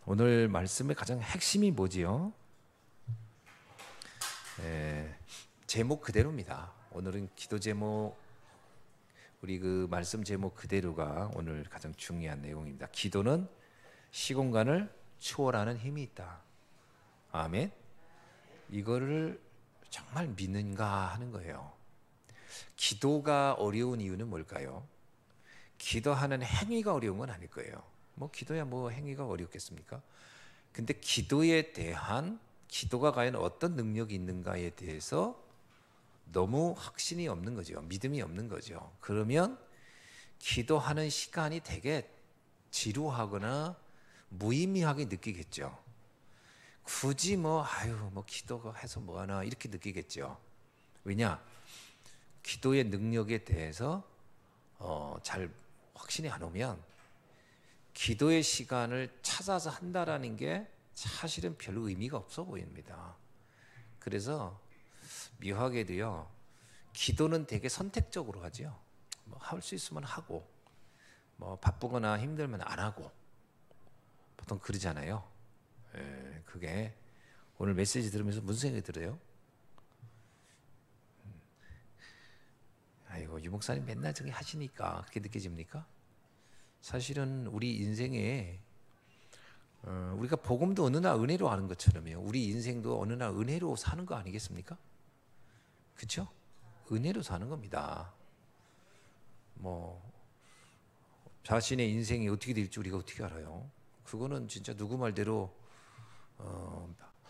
오늘 말씀의 가장 핵심이 뭐지요? 제목 그대로입니다. 오늘은 기도 제목, 우리 그 말씀 제목 그대로가 오늘 가장 중요한 내용입니다. 기도는 시공간을 초월하는 힘이 있다. 아멘. 이거를 정말 믿는가 하는 거예요. 기도가 어려운 이유는 뭘까요? 기도하는 행위가 어려운 건 아닐 거예요. 뭐 기도야 뭐 행위가 어렵겠습니까? 근데 기도에 대한, 기도가 과연 어떤 능력이 있는가에 대해서 너무 확신이 없는 거죠. 믿음이 없는 거죠. 그러면 기도하는 시간이 되게 지루하거나 무의미하게 느끼겠죠. 굳이 뭐 기도가 해서 뭐 하나 이렇게 느끼겠죠. 왜냐? 기도의 능력에 대해서 잘 확신이 안 오면 기도의 시간을 찾아서 한다라는 게 사실은 별로 의미가 없어 보입니다. 그래서 묘하게도요, 기도는 되게 선택적으로 하죠. 뭐 할 수 있으면 하고, 뭐 바쁘거나 힘들면 안 하고, 보통 그러잖아요. 그게 오늘 메시지 들으면서 무슨 생각이 들어요? 아이고, 유 목사님 맨날 저기 하시니까 그렇게 느껴집니까? 사실은 우리 인생에 우리가 복음도 어느 날 은혜로 하는 것처럼요, 우리 인생도 어느 날 은혜로 사는 거 아니겠습니까? 그렇죠? 은혜로 사는 겁니다. 뭐 자신의 인생이 어떻게 될지 우리가 어떻게 알아요? 그거는 진짜 누구 말대로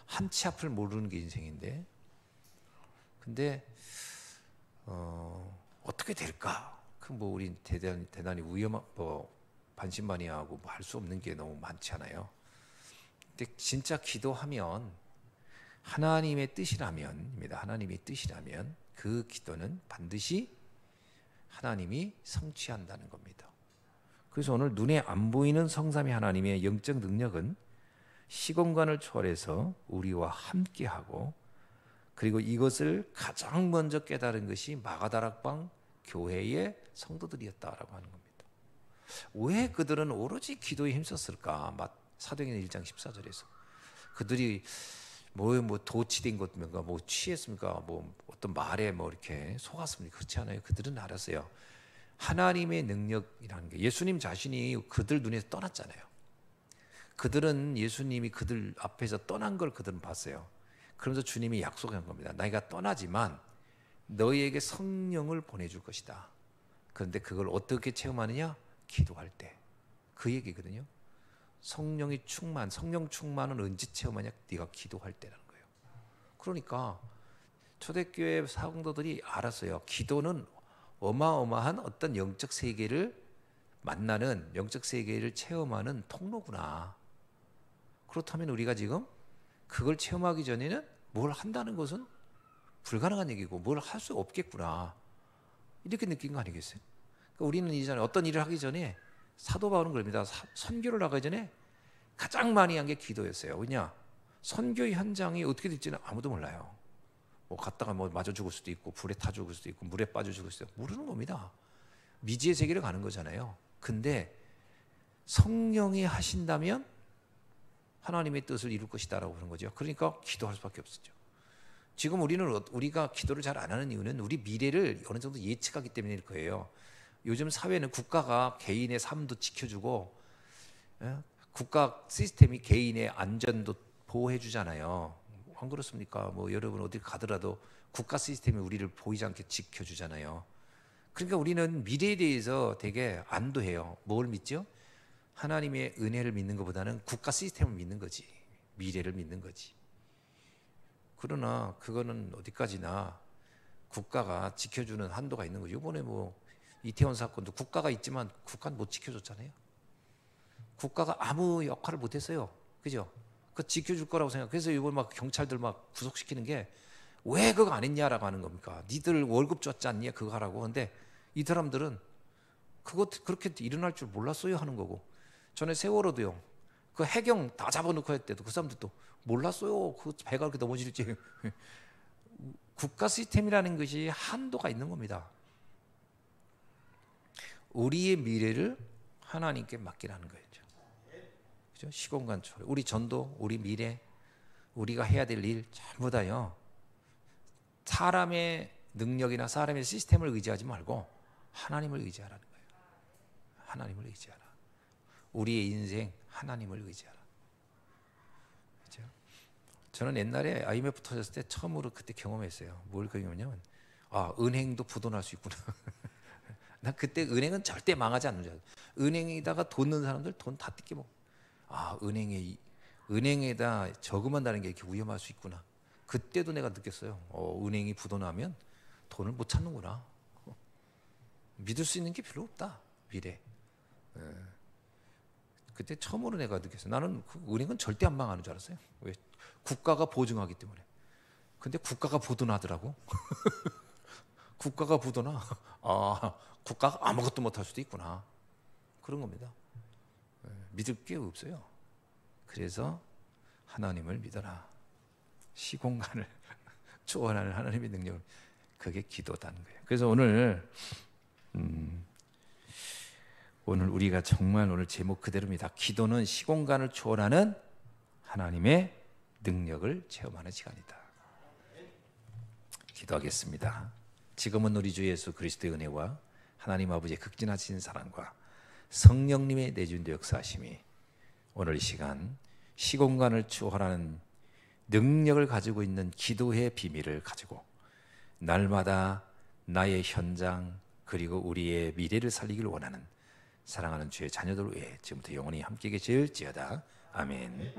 한 치 앞을 모르는 게 인생인데, 근데 어떻게 될까? 그 뭐 우리 대단히 뭐 반신반의하고 뭐 할 수 없는 게 너무 많잖아요. 근데 진짜 기도하면 하나님의 뜻이라면입니다. 하나님의 뜻이라면 그 기도는 반드시 하나님이 성취한다는 겁니다. 그래서 오늘 눈에 안 보이는 성삼위 하나님의 영적 능력은 시공간을 초월해서 우리와 함께하고, 그리고 이것을 가장 먼저 깨달은 것이 마가다락방 교회의 성도들이었다라고 하는 겁니다. 왜 그들은 오로지 기도에 힘썼을까? 사도행전 1장 14절에서 그들이 뭐 도치된 것인가, 뭐 취했습니까? 뭐 어떤 말에 뭐 이렇게 속았습니까? 그렇지 않아요. 그들은 알았어요. 하나님의 능력이라는 게, 예수님 자신이 그들 눈에서 떠났잖아요. 그들은 예수님이 그들 앞에서 떠난 걸 그들은 봤어요. 그러면서 주님이 약속한 겁니다. 내가 떠나지만 너희에게 성령을 보내줄 것이다. 그런데 그걸 어떻게 체험하느냐? 기도할 때. 그 얘기거든요. 성령 충만은 언제 체험하냐? 네가 기도할 때라는 거예요. 그러니까 초대교회 사공도들이 알았어요. 기도는 어마어마한 어떤 영적 세계를 만나는, 영적 세계를 체험하는 통로구나. 그렇다면 우리가 지금 그걸 체험하기 전에는 뭘 한다는 것은 불가능한 얘기고 뭘 할 수 없겠구나, 이렇게 느낀 거 아니겠어요? 그러니까 우리는 이전에 어떤 일을 하기 전에, 사도 바울은 그럽니다. 선교를 나가기 전에 가장 많이 한 게 기도였어요. 왜냐? 선교 현장이 어떻게 될지는 아무도 몰라요. 뭐 갔다가 뭐 맞아 죽을 수도 있고, 불에 타 죽을 수도 있고, 물에 빠져 죽을 수도 있고, 모르는 겁니다. 미지의 세계를 가는 거잖아요. 근데 성령이 하신다면 하나님의 뜻을 이룰 것이다라고 그런 거죠. 그러니까 기도할 수밖에 없었죠. 지금 우리가 기도를 잘 안 하는 이유는 우리 미래를 어느 정도 예측하기 때문일 거예요. 요즘 사회는 국가가 개인의 삶도 지켜주고, 국가 시스템이 개인의 안전도 보호해 주잖아요. 안 그렇습니까? 뭐 여러분 어디 가더라도 국가 시스템이 우리를 보이지 않게 지켜주잖아요. 그러니까 우리는 미래에 대해서 되게 안도해요. 뭘 믿죠? 하나님의 은혜를 믿는 것보다는 국가 시스템을 믿는 거지, 미래를 믿는 거지. 그러나 그거는 어디까지나 국가가 지켜주는 한도가 있는 거죠. 이번에 뭐 이태원 사건도 국가가 있지만 국가는 못 지켜줬잖아요. 국가가 아무 역할을 못했어요. 그죠? 그 지켜줄 거라고 생각. 그래서 이번 막 경찰들 막 구속시키는 게 왜 그거 안 했냐라고 하는 겁니까? 니들 월급 줬지 않냐 그거 하라고. 근데 이 사람들은 그거 그렇게 일어날 줄 몰랐어요 하는 거고, 전에 세월호도요, 그 해경 다 잡아놓고 할 때도 그 사람들도 몰랐어요. 그 배가 그렇게 넘어질지. 국가 시스템이라는 것이 한도가 있는 겁니다. 우리의 미래를 하나님께 맡기라는 거죠. 그죠? 시공간 초월. 우리 전도, 우리 미래, 우리가 해야 될 일 전부 다요. 사람의 능력이나 사람의 시스템을 의지하지 말고 하나님을 의지하라는 거예요. 하나님을 의지하라. 우리의 인생 하나님을 의지하라. 그죠? 저는 옛날에 IMF 터졌을 때 처음으로 그때 경험했어요. 뭘 경험했냐면 은행도 부도날 수 있구나. 난 그때 은행은 절대 망하지 않는 줄 알았어요. 은행에다가 돈 넣는 사람들 돈 다 뜯겨 먹고. 은행에다 저금한다는 게 이렇게 위험할 수 있구나. 그때도 내가 느꼈어요. 은행이 부도나면 돈을 못 찾는구나. 믿을 수 있는 게 별로 없다. 미래. 그때 처음으로 내가 느꼈어요. 나는 은행은 절대 안 망하는 줄 알았어요. 왜? 국가가 보증하기 때문에. 근데 국가가 부도나더라고. 국가가 부도나. 국가가 아무것도 못할 수도 있구나. 그런 겁니다. 믿을 게 없어요. 그래서 하나님을 믿어라. 시공간을 초월하는 하나님의 능력을, 그게 기도다는 거예요. 그래서 오늘 우리가 정말 오늘 제목 그대로입니다. 기도는 시공간을 초월하는 하나님의 능력을 체험하는 시간이다. 기도하겠습니다. 지금은 우리 주 예수 그리스도의 은혜와 하나님 아버지의 극진하신 사랑과 성령님의 내준도 역사하심이 오늘 이 시간 시공간을 초월하는 능력을 가지고 있는 기도의 비밀을 가지고 날마다 나의 현장 그리고 우리의 미래를 살리기를 원하는 사랑하는 주의 자녀들 위해 지금부터 영원히 함께 계실지어다. 아멘.